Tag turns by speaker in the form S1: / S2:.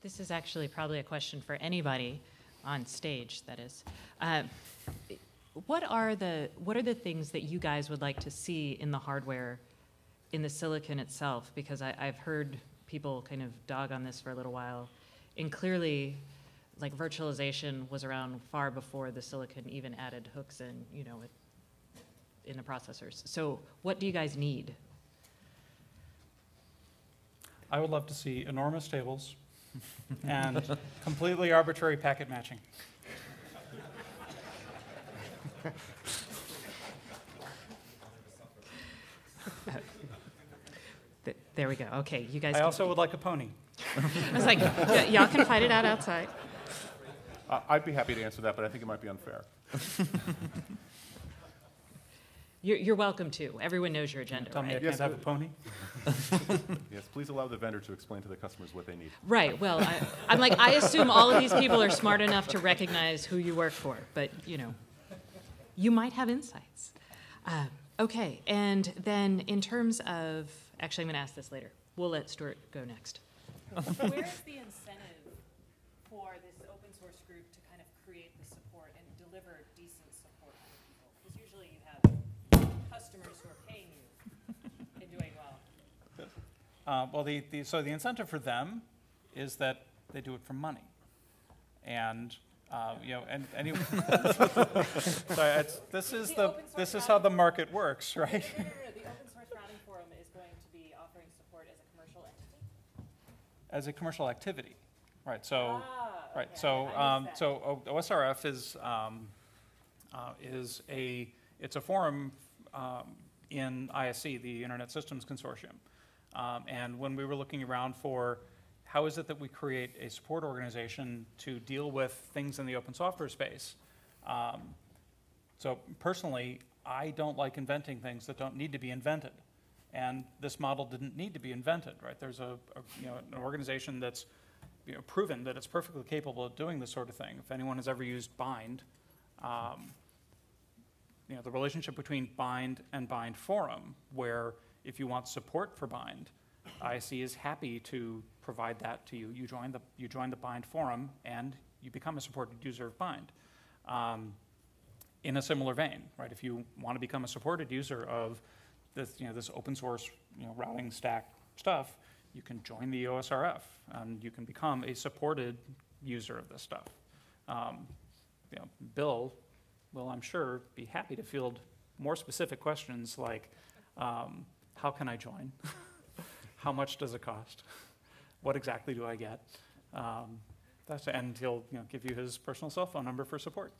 S1: This is actually probably a question for anybody on stage, that is. What are the things that you guys would like to see in the hardware, in the silicon itself? Because I've heard people kind of dog on this for a little while, and clearly, like, virtualization was around far before the silicon even added hooks in, you know, in the processors. So what do you guys need?
S2: I would love to see enormous tables and completely arbitrary packet matching.
S1: There we go. Okay, you guys.
S2: I also would like a pony.
S1: I was like, y'all can fight it out outside.
S3: I'd be happy to answer that, but I think it might be unfair.
S1: You're welcome to. Everyone knows your agenda,
S2: Tell me I
S1: right?
S2: can't have a pony?
S3: Yes, please allow the vendor to explain to the customers what they need.
S1: Right. Well, I'm like, I assume all of these people are smart enough to recognize who you work for, but you know, you might have insights. Okay, and then in terms of, actually, I'm going to ask this later. We'll let Stuart go next.
S4: Where's the incentive for this open source group to kind of create the support and deliver decent support for people? Because usually you have customers who are paying you and doing well.
S2: Well, so the incentive for them is that they do it for money, and you know, and anyway, so this is how the market works, right?
S4: No, the open source routing forum is going to be offering support as a commercial entity.
S2: As a commercial activity, right? So, right.
S4: Okay.
S2: So OSRF it's a forum in ISC, the Internet Systems Consortium, and when we were looking around for how is it that we create a support organization to deal with things in the open software space? So personally, I don't like inventing things that don't need to be invented. And this model didn't need to be invented, right? There's an organization that's proven that it's perfectly capable of doing this sort of thing. If anyone has ever used Bind, the relationship between Bind and Bind Forum, where if you want support for Bind, ISC is happy to provide that to you. You join the Bind forum and you become a supported user of Bind. In a similar vein, right? If you want to become a supported user of this, this open source, routing stack stuff, you can join the OSRF and you can become a supported user of this stuff. Bill will, I'm sure, be happy to field more specific questions like, how can I join? How much does it cost? What exactly do I get? And he'll give you his personal cell phone number for support.